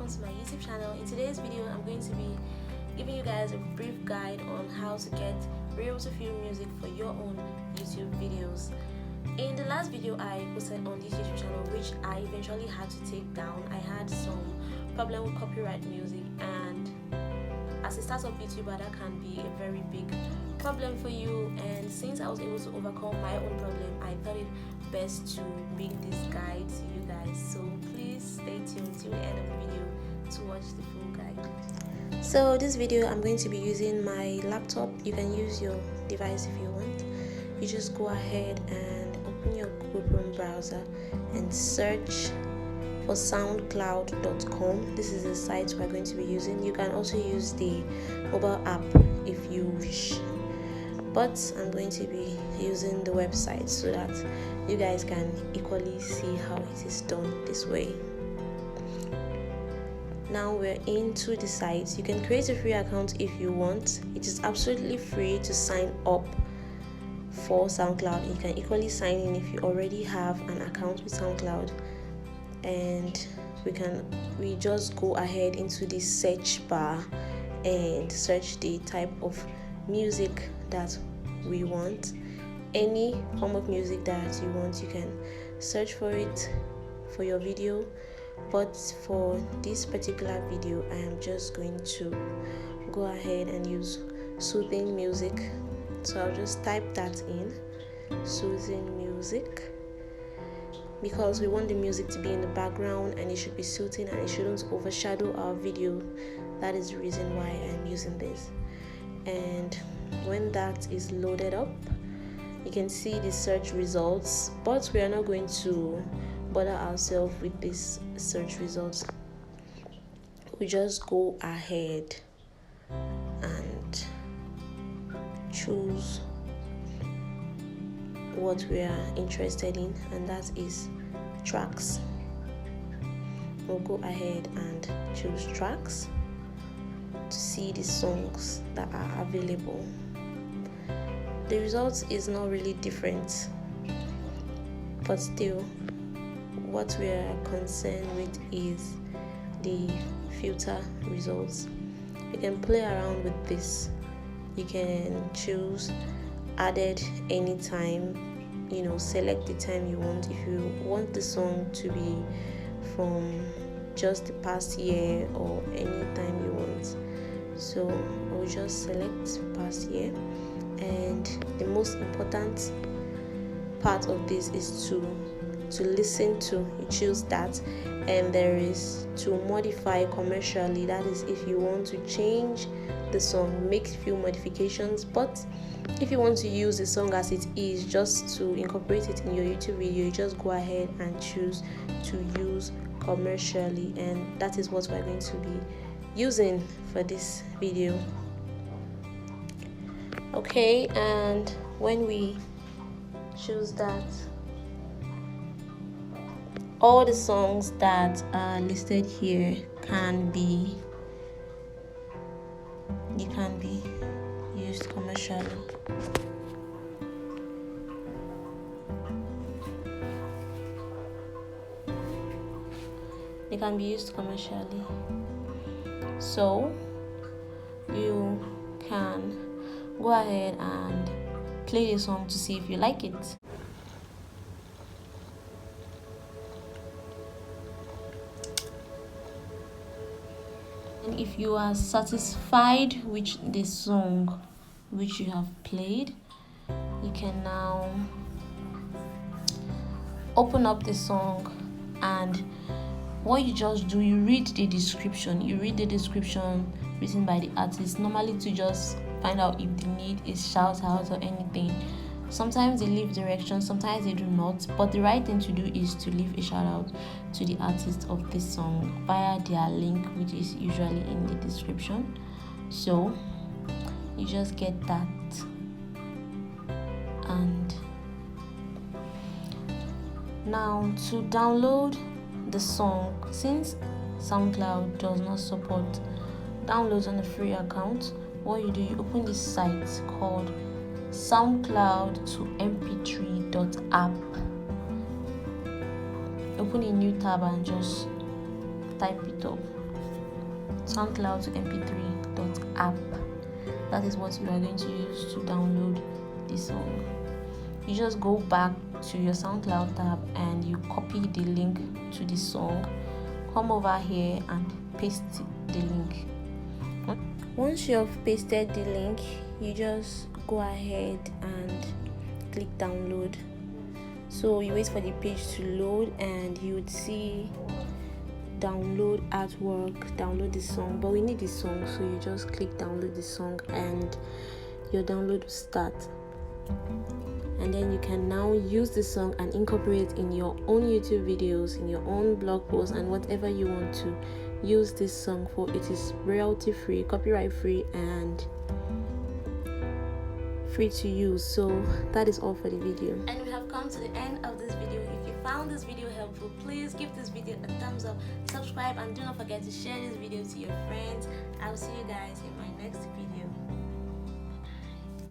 welcome to my YouTube channel. In today's video, I'm going to be giving you guys a brief guide on how to get real to feel music for your own YouTube videos. In the last video I posted on this YouTube channel, which I eventually had to take down, I had some problem with copyright music, and as a startup YouTuber that can be a very big problem for you, and since I was able to overcome my own problem, I thought it best to bring this guide to you guys. So please stay tuned till the end of the video to watch the full guide. So this video I'm going to be using my laptop. You can use your device if you want. You just go ahead and open your Google Chrome browser and search for soundcloud.com. This is the site we're going to be using. You can also use the mobile app if you wish, but I'm going to be using the website so that you guys can equally see how it is done this way. Now we're into the site. You can create a free account if you want. It is absolutely free to sign up for SoundCloud. You can equally sign in if you already have an account with SoundCloud, and we just go ahead into the search bar and search the type of music that we want. Any form of music that you want, you can search for it for your video, but for this particular video I am just going to go ahead and use soothing music. So I'll just type that in, soothing music, because we want the music to be in the background and it should be soothing and it shouldn't overshadow our video. That is the reason why I'm using this. And when that is loaded up, you can see the search results, but we are not going to bother ourselves with these search results. We just go ahead and choose what we are interested in, and that is tracks. We'll go ahead and choose tracks to see the songs that are available. The result is not really different, but still what we are concerned with is the filter results. You can play around with this. You can choose added anytime, select the time you want. If you want the song to be from just the past year or any time you want, so I'll just select past year. And the most important part of this is to listen to. You choose that, and there is to modify commercially. That is if you want to change the song, make few modifications. But if you want to use the song as it is, just to incorporate it in your YouTube video, you just go ahead and choose to use commercially, and that is what we're going to be using for this video. Okay, and when we choose that, all the songs that are listed here can be used commercially. They can be used commercially. So you can go ahead and play the song to see if you like it. And if you are satisfied with the song which you have played, you can now open up the song, and what you just do, you read the description written by the artist, normally to just find out if the need is shout out or anything. Sometimes they leave directions, sometimes they do not, but the right thing to do is to leave a shout out to the artist of this song via their link, which is usually in the description. So you just get that, and now to download the song, since SoundCloud does not support downloads on a free account, what you do, you open this site called SoundCloud to mp3.app. Open a new tab and just type it up. Soundcloud to mp3.app. That is what you are going to use to download the song. You just go back to your Soundcloud tab and you copy the link to the song, come over here and paste the link. Once you have pasted the link, you just go ahead and click download. So you wait for the page to load and you would see download artwork, download the song, but we need the song, so you just click download the song and your download will start. And then you can now use the song and incorporate it in your own YouTube videos, in your own blog posts, and whatever you want to use this song for. It is royalty free, copyright free, and free to use. So that is all for the video, and we have come to the end of this video. If you found this video helpful, please give this video a thumbs up, subscribe, and do not forget to share this video to your friends. I will see you guys in my next video.